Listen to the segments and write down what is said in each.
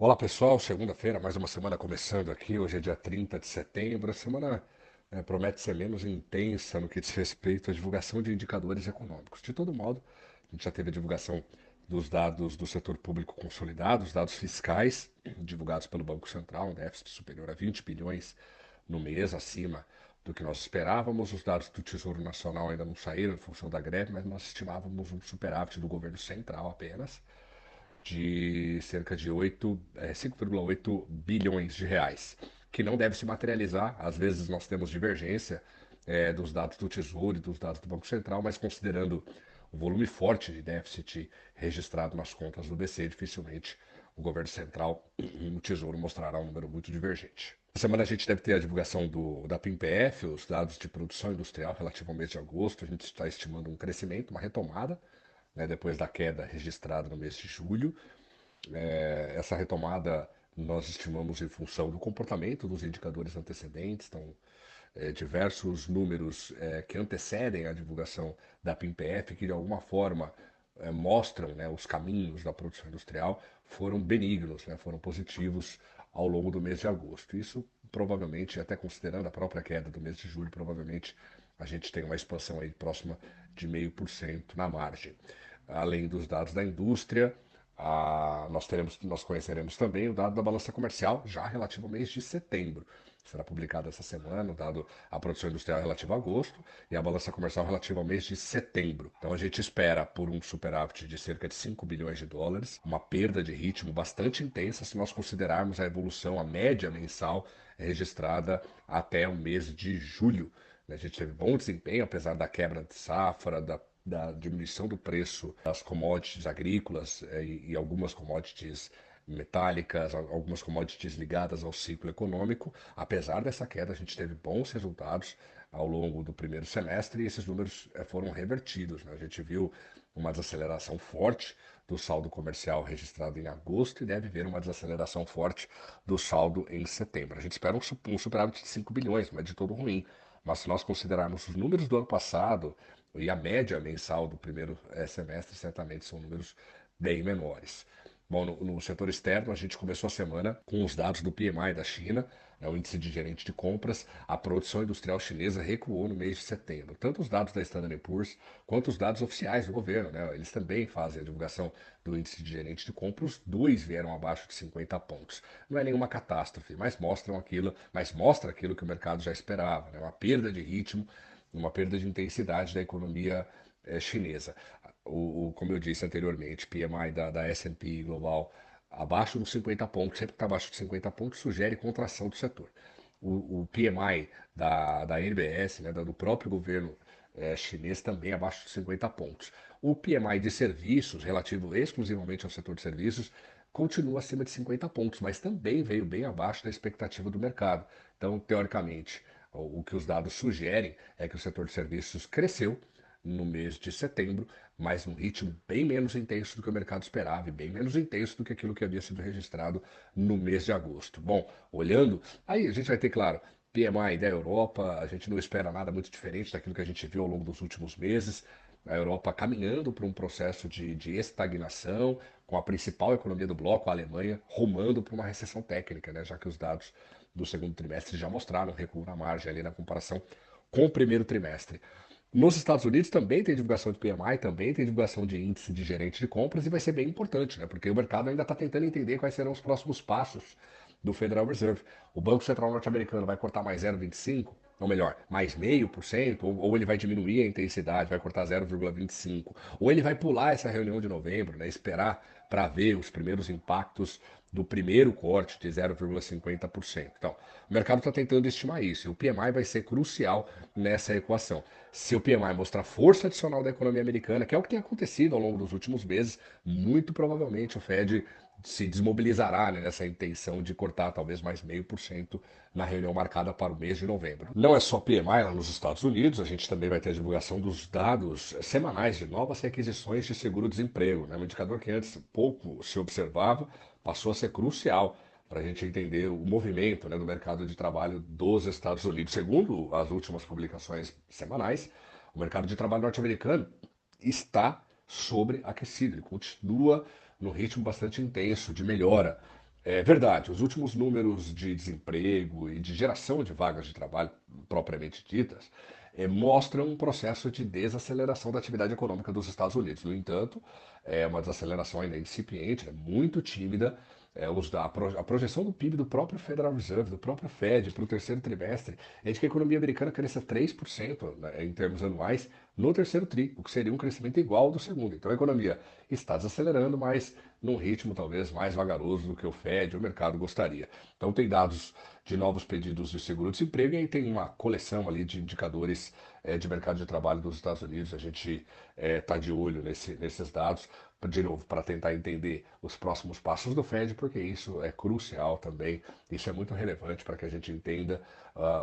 Olá pessoal, segunda-feira, mais uma semana começando aqui. Hoje é dia 30 de setembro. A semana promete ser menos intensa no que diz respeito à divulgação de indicadores econômicos. De todo modo, a gente já teve a divulgação dos dados do setor público consolidado, os dados fiscais divulgados pelo Banco Central, um déficit superior a 20 bilhões no mês, acima do que nós esperávamos. Os dados do Tesouro Nacional ainda não saíram em função da greve, mas nós estimávamos um superávit do governo central apenas de cerca de 5,8 bilhões de reais, que não deve se materializar. Às vezes nós temos divergência dos dados do Tesouro e dos dados do Banco Central, mas considerando o volume forte de déficit registrado nas contas do BC, dificilmente o governo central e o Tesouro mostrará um número muito divergente. Essa semana a gente deve ter a divulgação da PIMPF, os dados de produção industrial relativo ao mês de agosto. A gente está estimando um crescimento, uma retomada, né, depois da queda registrada no mês de julho. Essa retomada nós estimamos em função do comportamento dos indicadores antecedentes, então diversos números que antecedem a divulgação da PIMPF, que de alguma forma mostram, né, os caminhos da produção industrial, foram benignos, né, foram positivos ao longo do mês de agosto. Isso provavelmente, até considerando a própria queda do mês de julho, provavelmente a gente tem uma expansão aí próxima de 0,5% na margem. Além dos dados da indústria, nós conheceremos também o dado da balança comercial, já relativo ao mês de setembro. Será publicado essa semana o dado à produção industrial relativo a agosto e a balança comercial relativa ao mês de setembro. Então a gente espera por um superávit de cerca de 5 bilhões de dólares, uma perda de ritmo bastante intensa se nós considerarmos a evolução, a média mensal registrada até o mês de julho. A gente teve bom desempenho, apesar da quebra de safra, da diminuição do preço das commodities agrícolas e algumas commodities metálicas, algumas commodities ligadas ao ciclo econômico. Apesar dessa queda, a gente teve bons resultados ao longo do primeiro semestre e esses números foram revertidos, né? A gente viu uma desaceleração forte do saldo comercial registrado em agosto e deve ver uma desaceleração forte do saldo em setembro. A gente espera um superávit de 5 bilhões, não é de todo ruim. Mas se nós considerarmos os números do ano passado e a média mensal do primeiro semestre, certamente são números bem menores. Bom, no setor externo, a gente começou a semana com os dados do PMI da China, né, o índice de gerente de compras. A produção industrial chinesa recuou no mês de setembro. Tanto os dados da Standard Poor's quanto os dados oficiais do governo, né, eles também fazem a divulgação do índice de gerente de compras. Os dois vieram abaixo de 50 pontos. Não é nenhuma catástrofe, mas mostra aquilo que o mercado já esperava, né, uma perda de ritmo, uma perda de intensidade da economia chinesa. Como eu disse anteriormente, PMI da S&P Global abaixo dos 50 pontos, sempre que está abaixo de 50 pontos, sugere contração do setor. O PMI da NBS, né, do próprio governo chinês, também abaixo de 50 pontos. O PMI de serviços, relativo exclusivamente ao setor de serviços, continua acima de 50 pontos, mas também veio bem abaixo da expectativa do mercado. Então, teoricamente, o que os dados sugerem é que o setor de serviços cresceu no mês de setembro, mas num ritmo bem menos intenso do que o mercado esperava e bem menos intenso do que aquilo que havia sido registrado no mês de agosto. Bom, olhando, aí a gente vai ter, claro, PMI da Europa, a gente não espera nada muito diferente daquilo que a gente viu ao longo dos últimos meses. A Europa caminhando para um processo de estagnação, com a principal economia do bloco, a Alemanha, rumando para uma recessão técnica, né, já que os dados do segundo trimestre já mostraram recuo na margem ali na comparação com o primeiro trimestre. Nos Estados Unidos também tem divulgação de PMI, também tem divulgação de índice de gerente de compras e vai ser bem importante, né? Porque o mercado ainda está tentando entender quais serão os próximos passos do Federal Reserve. O Banco Central norte-americano vai cortar mais 0,25, ou melhor, mais 0,5%, ou ele vai diminuir a intensidade, vai cortar 0,25%, ou ele vai pular essa reunião de novembro, né? Esperar para ver os primeiros impactos do primeiro corte de 0,50%. Então, o mercado está tentando estimar isso, e o PMI vai ser crucial nessa equação. Se o PMI mostrar força adicional da economia americana, que é o que tem acontecido ao longo dos últimos meses, muito provavelmente o Fed se desmobilizará, né, nessa intenção de cortar talvez mais 0,5% na reunião marcada para o mês de novembro. Não é só PMI lá nos Estados Unidos, a gente também vai ter a divulgação dos dados semanais de novas requisições de seguro-desemprego, né, um indicador que antes pouco se observava, passou a ser crucial para a gente entender o movimento, né, do mercado de trabalho dos Estados Unidos. Segundo as últimas publicações semanais, o mercado de trabalho norte-americano está sobreaquecido, ele continua num ritmo bastante intenso de melhora. É verdade, os últimos números de desemprego e de geração de vagas de trabalho propriamente ditas mostram um processo de desaceleração da atividade econômica dos Estados Unidos. No entanto, é uma desaceleração ainda incipiente, é muito tímida. A projeção do PIB do próprio Federal Reserve, do próprio Fed, para o terceiro trimestre, é de que a economia americana cresça 3%, né, em termos anuais no terceiro tri, o que seria um crescimento igual ao do segundo. Então a economia está desacelerando, mas num ritmo talvez mais vagaroso do que o Fed, o mercado gostaria. Então tem dados de novos pedidos de seguro-desemprego e aí tem uma coleção ali de indicadores de mercado de trabalho dos Estados Unidos. A gente está de olho nesses dados, de novo, para tentar entender os próximos passos do Fed, porque isso é crucial também, isso é muito relevante para que a gente entenda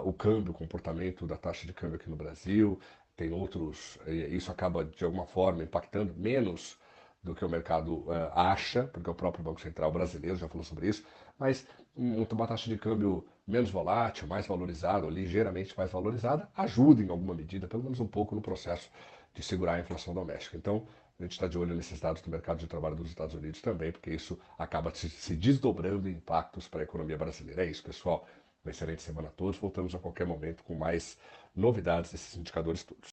o câmbio, o comportamento da taxa de câmbio aqui no Brasil. Tem outros, isso acaba de alguma forma impactando menos do que o mercado acha, porque o próprio Banco Central brasileiro já falou sobre isso, mas uma taxa de câmbio menos volátil, mais valorizada, ou ligeiramente mais valorizada, ajuda em alguma medida, pelo menos um pouco, no processo de segurar a inflação doméstica. Então, a gente está de olho nesses dados do mercado de trabalho dos Estados Unidos também, porque isso acaba se desdobrando em impactos para a economia brasileira. É isso, pessoal. Uma excelente semana a todos. Voltamos a qualquer momento com mais novidades desses indicadores todos.